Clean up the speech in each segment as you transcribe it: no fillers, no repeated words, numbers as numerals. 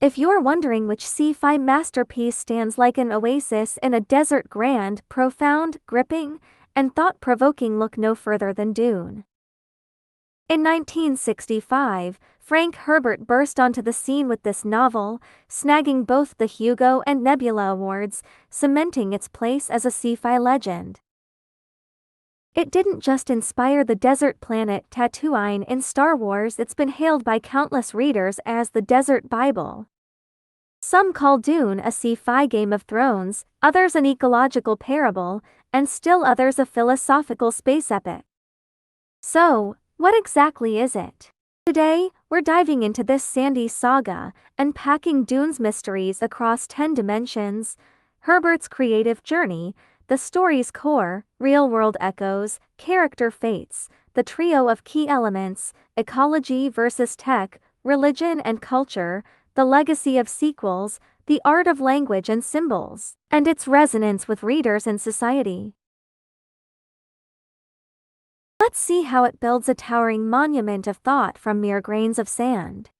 If you're wondering which sci-fi masterpiece stands like an oasis in a desert, grand, profound, gripping, and thought-provoking, look no further than Dune. In 1965, FrankHerbert burst onto the scene with this novel, snagging both the Hugo and Nebula Awards, cementing its place as a sci-fi legend. It didn't just inspire the desert planet Tatooine in Star Wars, it's been hailed by countless readers as the Desert Bible. Some call Dune a sci-fi Game of Thrones, others an ecological parable, and still others a philosophical space epic. So, what exactly is it? Today, we're diving into this sandy saga, unpacking Dune's mysteries across 10 dimensions, Herbert's creative journey, the story's core, real-world echoes, character fates, the trio of key elements, ecology versus tech, religion and culture, the legacy of sequels, the art of language and symbols, and its resonance with readers and society. Let's see how it builds a towering monument of thought from mere grains of sand.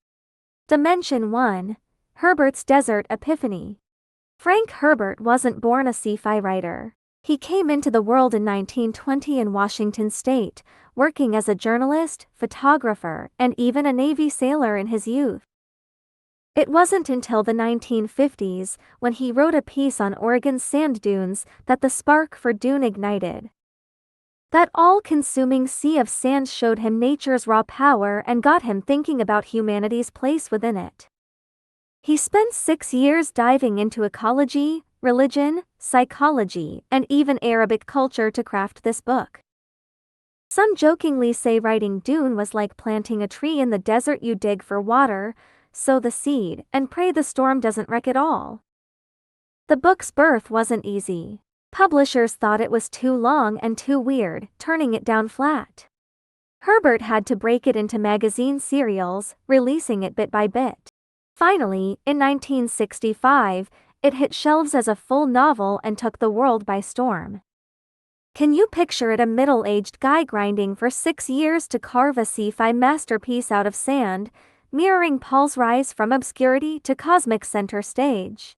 Dimension 1. Herbert's Desert Epiphany. FrankHerbert wasn't born a sci-fi writer. He came into the world in 1920 in Washington state, working as a journalist, photographer, and even a Navy sailor in his youth. It wasn't until the 1950s, when he wrote a piece on Oregon's sand dunes, that the spark for Dune ignited. That all-consuming sea of sand showed him nature's raw power and got him thinking about humanity's place within it. He spent 6 years diving into ecology, religion, psychology, and even Arabic culture to craft this book. Some jokingly say writing Dune was like planting a tree in the desert. You dig for water, sow the seed, and pray the storm doesn't wreck it all. The book's birth wasn't easy. Publishers thought it was too long and too weird, turning it down flat. Herbert had to break it into magazine serials, releasing it bit by bit. Finally, in 1965, it hit shelves as a full novel and took the world by storm. Can you picture it? A middle-aged guy grinding for 6 years to carve a sci-fi masterpiece out of sand, mirroring Paul's rise from obscurity to cosmic center stage.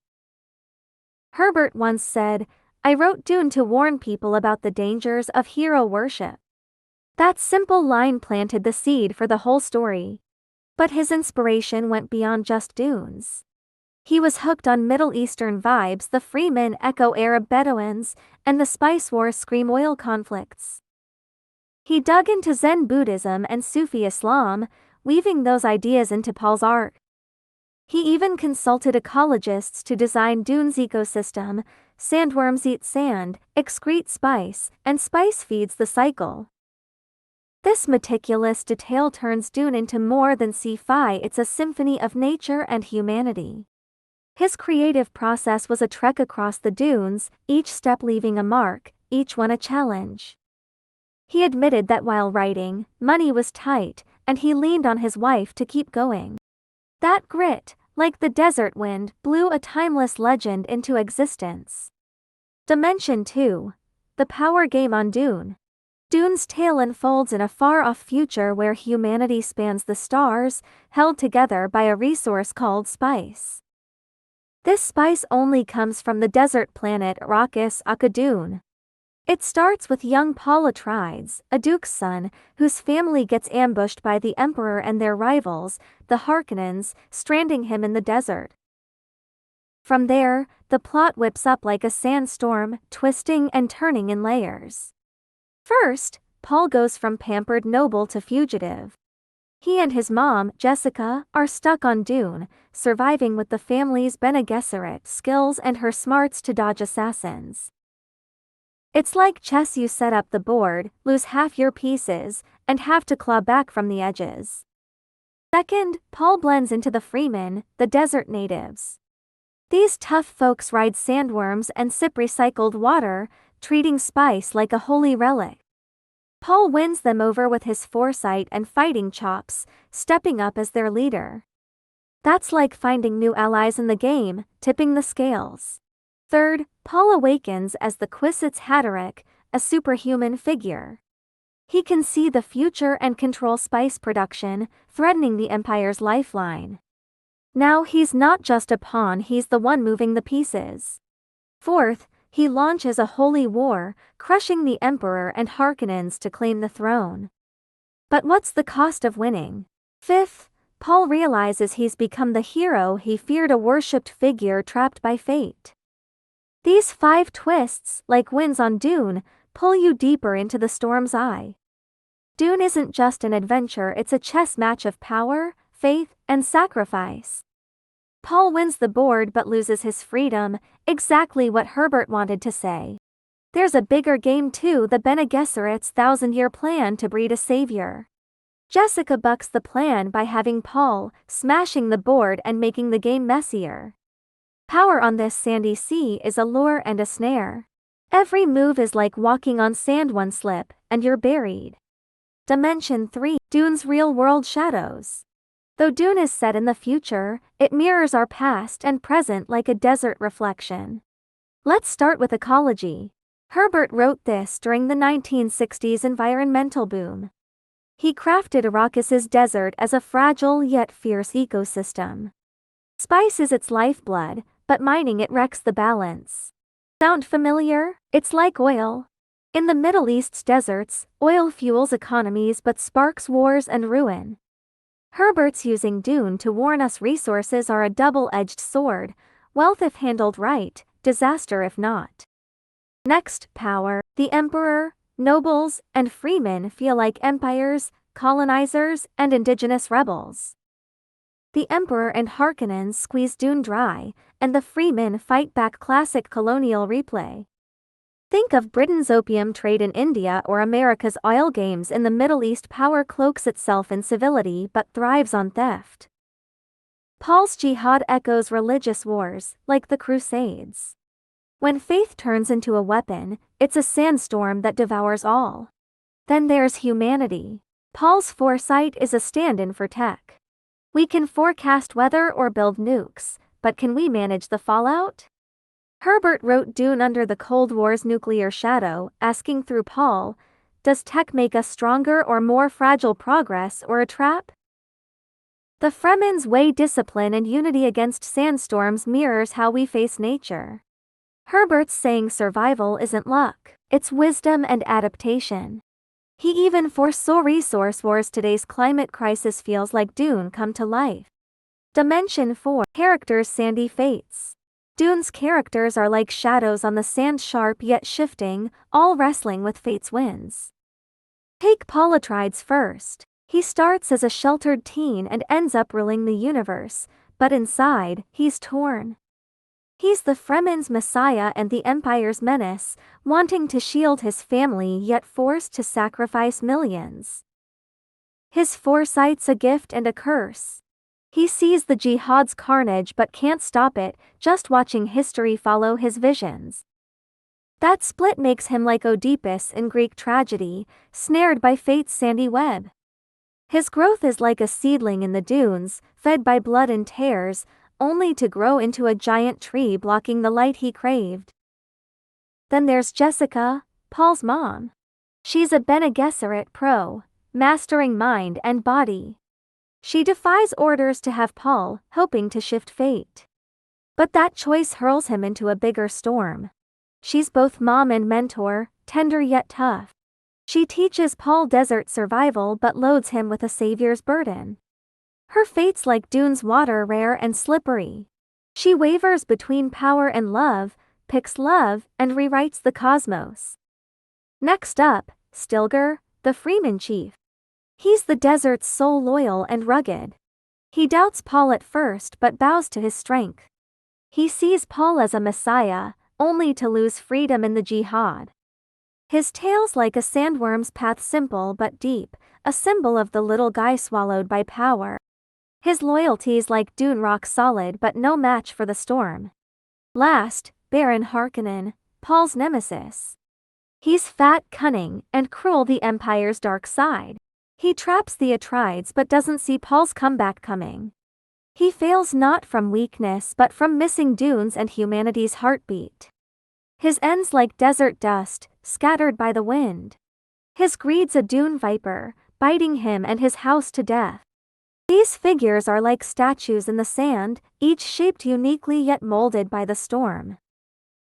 Herbert once said, "I wrote Dune to warn people about the dangers of hero worship." That simple line planted the seed for the whole story. But his inspiration went beyond just dunes. He was hooked on Middle Eastern vibes, the Fremen echo Arab Bedouins, and the Spice Wars scream oil conflicts. He dug into Zen Buddhism and Sufi Islam, weaving those ideas into Paul's art. He even consulted ecologists to design Dune's ecosystem. Sandworms eat sand, excrete spice, and spice feeds the cycle. This meticulous detail turns Dune into more than sci-fi. It's a symphony of nature and humanity. His creative process was a trek across the dunes, each step leaving a mark, each one a challenge. He admitted that while writing, money was tight, and he leaned on his wife to keep going. That grit, like the desert wind, blew a timeless legend into existence. Dimension 2. The Power Game on Dune. Dune's tale unfolds in a far-off future where humanity spans the stars, held together by a resource called spice. This spice only comes from the desert planet Arrakis aka Dune. It starts with young PaulAtreides, a duke's son, whose family gets ambushed by the Emperor and their rivals, the Harkonnens, stranding him in the desert. From there, the plot whips up like a sandstorm, twisting and turning in layers. First, Paul goes from pampered noble to fugitive. He and his mom, Jessica, are stuck on Dune, surviving with the family's Bene Gesserit skills and her smarts to dodge assassins. It's like chess. You set up the board, lose half your pieces, and have to claw back from the edges. Second, Paul blends into the Fremen, the desert natives. These tough folks ride sandworms and sip recycled water, treating spice like a holy relic. Paul wins them over with his foresight and fighting chops, stepping up as their leader. That's like finding new allies in the game, tipping the scales. Third, Paul awakens as the Kwisatz Haderach, a superhuman figure. He can see the future and control spice production, threatening the Empire's lifeline. Now he's not just a pawn, he's the one moving the pieces. Fourth, he launches a holy war, crushing the Emperor and Harkonnens to claim the throne. But what's the cost of winning? Fifth, Paul realizes he's become the hero he feared, a worshipped figure trapped by fate. These 5 twists, like winds on Dune, pull you deeper into the storm's eye. Dune isn't just an adventure, it's a chess match of power, faith, and sacrifice. Paul wins the board but loses his freedom, exactly what Herbert wanted to say. There's a bigger game too, the Bene Gesserit's 1,000-year plan to breed a savior. Jessica bucks the plan by having Paul, smashing the board and making the game messier. Power on this sandy sea is a lure and a snare. Every move is like walking on sand, one slip, and you're buried. Dimension 3, Dune's real-world shadows. Though Dune is set in the future, it mirrors our past and present like a desert reflection. Let's start with ecology. Herbert wrote this during the 1960s environmental boom. He crafted Arrakis's desert as a fragile yet fierce ecosystem. Spice is its lifeblood, but mining it wrecks the balance. Sound familiar? It's like oil. In the Middle East's deserts, oil fuels economies but sparks wars and ruin. Herbert's using Dune to warn us resources are a double-edged sword, wealth if handled right, disaster if not. Next, power. The Emperor, nobles, and freemen feel like empires, colonizers, and indigenous rebels. The Emperor and Harkonnens squeeze Dune dry, and the freemen fight back, classic colonial replay. Think of Britain's opium trade in India or America's oil games in the Middle East. Power cloaks itself in civility but thrives on theft. Paul's jihad echoes religious wars, like the Crusades. When faith turns into a weapon, it's a sandstorm that devours all. Then there's humanity. Paul's foresight is a stand-in for tech. We can forecast weather or build nukes, but can we manage the fallout? Herbert wrote Dune under the Cold War's nuclear shadow, asking through Paul, does tech make us stronger or more fragile, progress or a trap? The Fremen's way, discipline and unity against sandstorms, mirrors how we face nature. Herbert's saying survival isn't luck, it's wisdom and adaptation. He even foresaw resource wars. Today's climate crisis feels like Dune come to life. Dimension 4, characters, sandy fates. Dune's characters are like shadows on the sand, sharp yet shifting, all wrestling with fate's winds. Take PaulAtreides first. He starts as a sheltered teen and ends up ruling the universe, but inside, he's torn. He's the Fremen's messiah and the Empire's menace, wanting to shield his family yet forced to sacrifice millions. His foresight's a gift and a curse. He sees the jihad's carnage but can't stop it, just watching history follow his visions. That split makes him like Oedipus in Greek tragedy, snared by fate's sandy web. His growth is like a seedling in the dunes, fed by blood and tears, only to grow into a giant tree blocking the light he craved. Then there's Jessica, Paul's mom. She's a Bene Gesserit pro, mastering mind and body. She defies orders to have Paul, hoping to shift fate. But that choice hurls him into a bigger storm. She's both mom and mentor, tender yet tough. She teaches Paul desert survival but loads him with a savior's burden. Her fate's like Dune's water, rare and slippery. She wavers between power and love, picks love, and rewrites the cosmos. Next up, Stilgar, the Fremen chief. He's the desert's soul, loyal and rugged. He doubts Paul at first but bows to his strength. He sees Paul as a messiah, only to lose freedom in the jihad. His tale's like a sandworm's path, simple but deep, a symbol of the little guy swallowed by power. His loyalty's like Dune, rock solid but no match for the storm. Last, Baron Harkonnen, Paul's nemesis. He's fat, cunning, and cruel, the Empire's dark side. He traps the Atreides but doesn't see Paul's comeback coming. He fails not from weakness but from missing Dune's and humanity's heartbeat. His end's like desert dust, scattered by the wind. His greed's a Dune viper, biting him and his house to death. These figures are like statues in the sand, each shaped uniquely yet molded by the storm.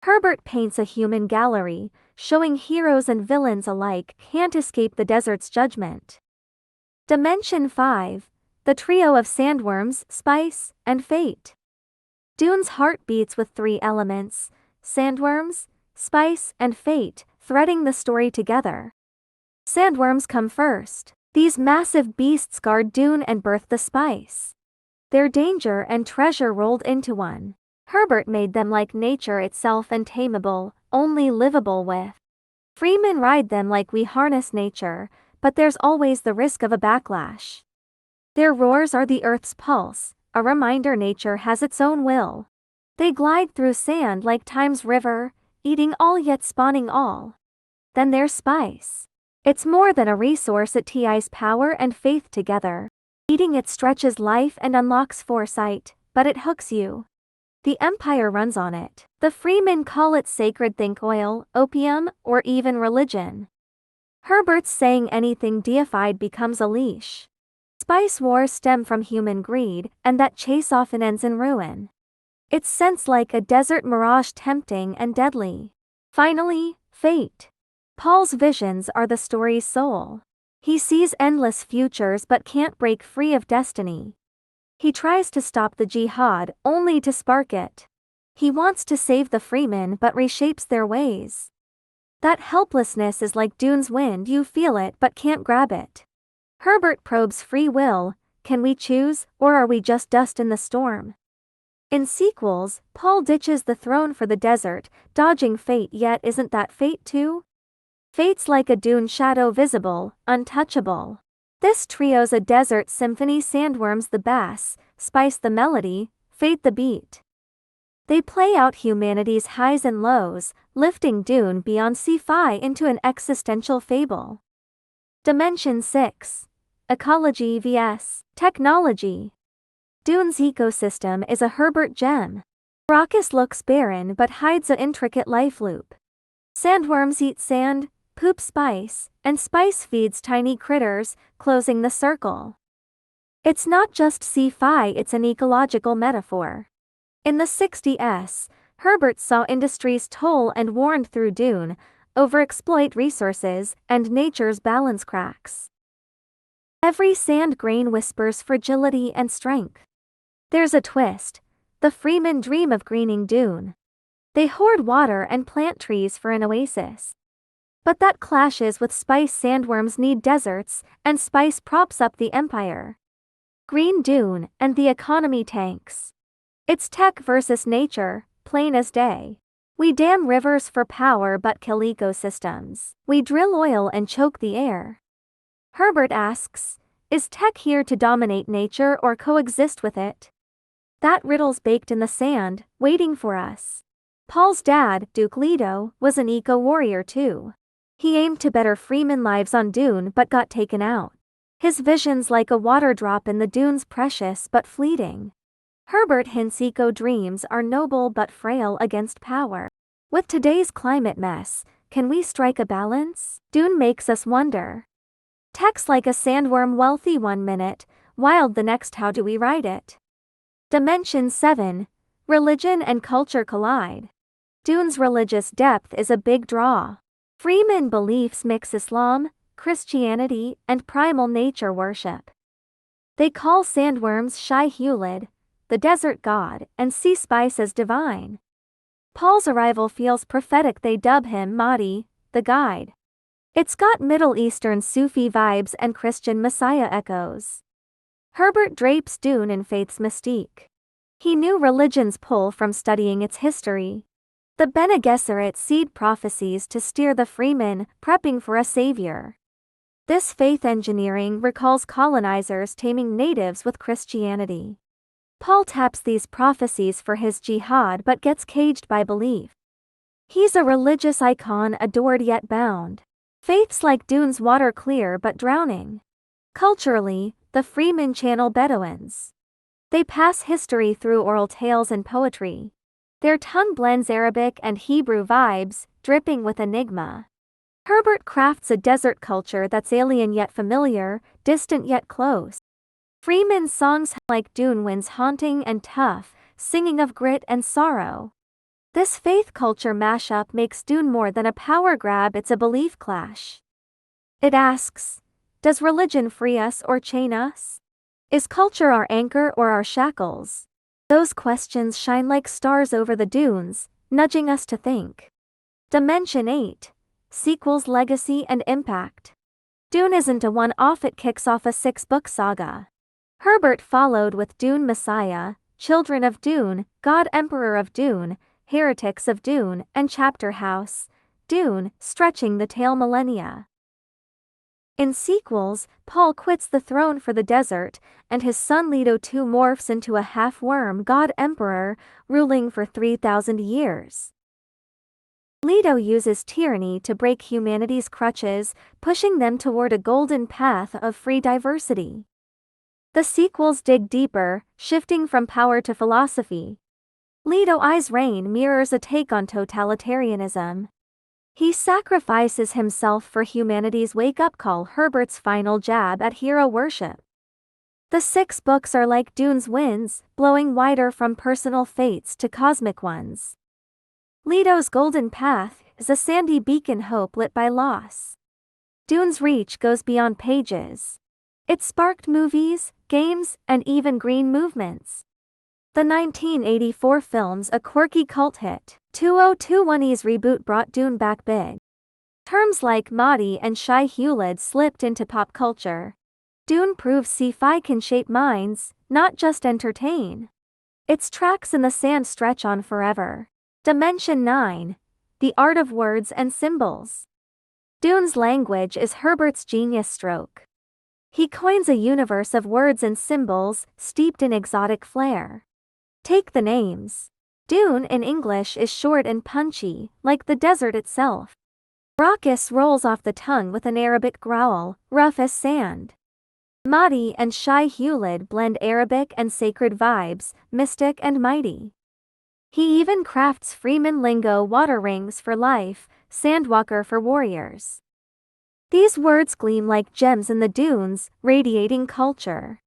Herbert paints a human gallery, showing heroes and villains alike can't escape the desert's judgment. Dimension 5, the trio of sandworms, spice, and fate. Dune's heart beats with three elements: sandworms, spice, and fate, threading the story together. Sandworms come first. These massive beasts guard Dune and birth the spice. Their danger and treasure rolled into one. Herbert made them like nature itself, untamable, only livable with. Fremen ride them like we harness nature, but there's always the risk of a backlash. Their roars are the earth's pulse, a reminder nature has its own will. They glide through sand like time's river, eating all yet spawning all. Then there's spice. It's more than a resource, it ties power and faith together. Eating it stretches life and unlocks foresight, but it hooks you. The Empire runs on it. The Fremen call it sacred, think oil, opium, or even religion. Herbert's saying anything deified becomes a leash. Spice wars stem from human greed, and that chase often ends in ruin. It's sensed like a desert mirage, tempting and deadly. Finally, fate. Paul's visions are the story's soul. He sees endless futures but can't break free of destiny. He tries to stop the jihad, only to spark it. He wants to save the Fremen but reshapes their ways. That helplessness is like Dune's wind, you feel it but can't grab it. Herbert probes free will: can we choose, or are we just dust in the storm? In sequels, Paul ditches the throne for the desert, dodging fate, yet isn't that fate too? Fate's like a Dune shadow, visible, untouchable. This trio's a desert symphony: sandworms the bass, spice the melody, fate the beat. They play out humanity's highs and lows, lifting Dune beyond sci-fi into an existential fable. Dimension 6. Ecology vs. Technology. Dune's ecosystem is a Herbert gem. Arrakis looks barren but hides an intricate life loop. Sandworms eat sand, poop spice, and spice feeds tiny critters, closing the circle. It's not just sci-fi, it's an ecological metaphor. In the 60s, Herbert saw industry's toll and warned through Dune: overexploit resources, and nature's balance cracks. Every sand grain whispers fragility and strength. There's a twist: the Fremen dream of greening Dune. They hoard water and plant trees for an oasis. But that clashes with spice. Sandworms need deserts, and spice props up the empire. Green Dune, and the economy tanks. It's tech versus nature, plain as day. We dam rivers for power but kill ecosystems. We drill oil and choke the air. Herbert asks, is tech here to dominate nature or coexist with it? That riddle's baked in the sand, waiting for us. Paul's dad, Duke Leto, was an eco-warrior too. He aimed to better Fremen lives on Dune but got taken out. His vision's like a water drop in the dunes, precious but fleeting. Herbert hints eco-dreams are noble but frail against power. With today's climate mess, can we strike a balance? Dune makes us wonder. Tech's like a sandworm, wealthy one minute, wild the next. How do we ride it? Dimension 7. Religion and culture collide. Dune's religious depth is a big draw. Fremen beliefs mix Islam, Christianity, and primal nature worship. They call sandworms Shai-Hulud, the desert god, and sea spice as divine. Paul's arrival feels prophetic. They dub him Mahdi, the guide. It's got Middle Eastern Sufi vibes and Christian Messiah echoes. Herbert drapes Dune in faith's mystique. He knew religion's pull from studying its history. The Bene Gesserit seed prophecies to steer the Fremen, prepping for a savior. This faith engineering recalls colonizers taming natives with Christianity. Paul taps these prophecies for his jihad but gets caged by belief. He's a religious icon, adored yet bound. Faith's like Dune's water, clear but drowning. Culturally, the Fremen channel Bedouins. They pass history through oral tales and poetry. Their tongue blends Arabic and Hebrew vibes, dripping with enigma. Herbert crafts a desert culture that's alien yet familiar, distant yet close. Freeman's songs like Dune winds haunting and tough, singing of grit and sorrow. This faith culture mashup makes Dune more than a power grab, it's a belief clash. It asks, does religion free us or chain us? Is culture our anchor or our shackles? Those questions shine like stars over the dunes, nudging us to think. Dimension 8. Sequels, Legacy and Impact. Dune isn't a one-off, it kicks off a 6-book saga. Herbert followed with Dune Messiah, Children of Dune, God Emperor of Dune, Heretics of Dune, and Chapter House, Dune, stretching the tale millennia. In sequels, Paul quits the throne for the desert, and his son Leto too morphs into a half-worm God Emperor, ruling for 3,000 years. Leto uses tyranny to break humanity's crutches, pushing them toward a golden path of free diversity. The sequels dig deeper, shifting from power to philosophy. Leto's reign mirrors a take on totalitarianism. He sacrifices himself for humanity's wake-up call, Herbert's final jab at hero worship. The 6 books are like Dune's winds, blowing wider from personal fates to cosmic ones. Leto's golden path is a sandy beacon, hope lit by loss. Dune's reach goes beyond pages. It sparked movies, games, and even green movements. The 1984 film's a quirky cult hit. 2021's reboot brought Dune back big. Terms like Mahdi and Shai-Hulud slipped into pop culture. Dune proves Sci-Fi can shape minds, not just entertain. Its tracks in the sand stretch on forever. Dimension 9. The Art of Words and Symbols. Dune's language is Herbert's genius stroke. He coins a universe of words and symbols, steeped in exotic flair. Take the names. Dune in English is short and punchy, like the desert itself. Arrakis rolls off the tongue with an Arabic growl, rough as sand. Mahdi and Shai-Hulud blend Arabic and sacred vibes, mystic and mighty. He even crafts Fremen lingo, water rings for life, sandwalker for warriors. These words gleam like gems in the dunes, radiating culture.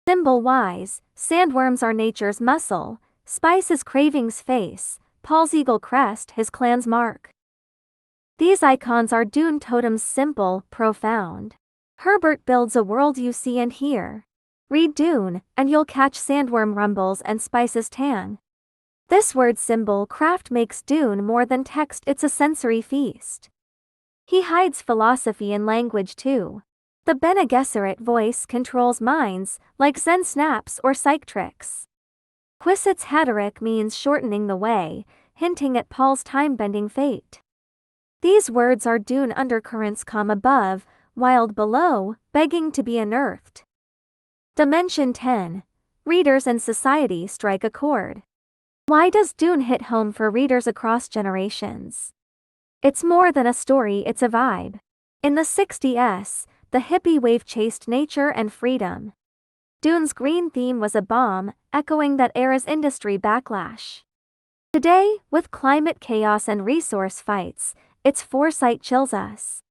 Symbol-wise, sandworms are nature's muscle, Spice is Craving's face, Paul's eagle crest his clan's mark. These icons are Dune totems, simple, profound. Herbert builds a world you see and hear. Read Dune, and you'll catch sandworm rumbles and Spice's tang. This word symbol craft makes Dune more than text, it's a sensory feast. He hides philosophy in language too. The Bene Gesserit voice controls minds, like Zen snaps or psych tricks. Quisitz Haderach means shortening the way, hinting at Paul's time-bending fate. These words are Dune undercurrents, calm above, wild below, begging to be unearthed. Dimension 10. Readers and society strike a chord. Why does Dune hit home for readers across generations? It's more than a story, it's a vibe. In the 60s, the hippie wave chased nature and freedom. Dune's green theme was a bomb, echoing that era's industry backlash. Today, with climate chaos and resource fights, its foresight chills us.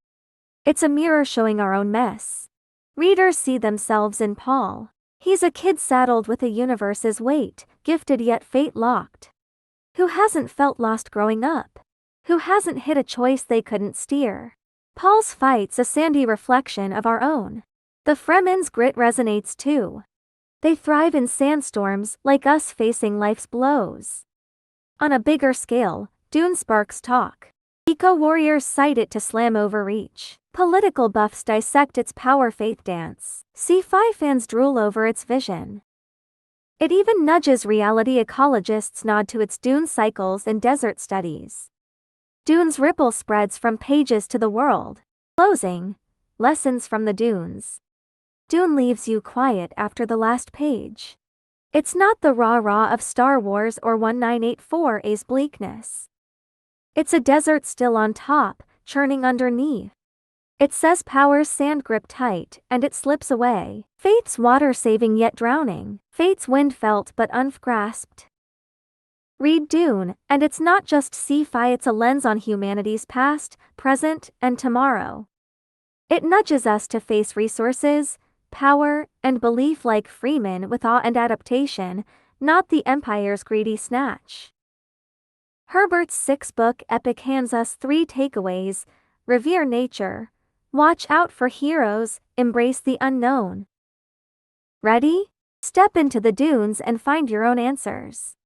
It's a mirror showing our own mess. Readers see themselves in Paul. He's a kid saddled with a universe's weight, gifted yet fate-locked. Who hasn't felt lost growing up? Who hasn't hit a choice they couldn't steer? Paul's fight's a sandy reflection of our own. The Fremen's grit resonates too. They thrive in sandstorms, like us facing life's blows. On a bigger scale, Dune sparks talk. Eco-warriors cite it to slam overreach. Political buffs dissect its power-faith dance. Sci-Fi fans drool over its vision. It even nudges reality, ecologists nod to its Dune cycles and desert studies. Dune's ripple spreads from pages to the world. Closing. Lessons from the Dunes. Dune leaves you quiet after the last page. It's not the rah-rah of Star Wars or 1984's bleakness. It's a desert still on top, churning underneath. It says power's sand grip tight, and it slips away. Fate's water saving yet drowning. Fate's wind felt but ungrasped. Read Dune, and it's not just Sci-Fi, it's a lens on humanity's past, present, and tomorrow. It nudges us to face resources, power, and belief like Fremen with awe and adaptation, not the Empire's greedy snatch. Herbert's six-book epic hands us three takeaways: revere nature, watch out for heroes, embrace the unknown. Ready? Step into the dunes and find your own answers.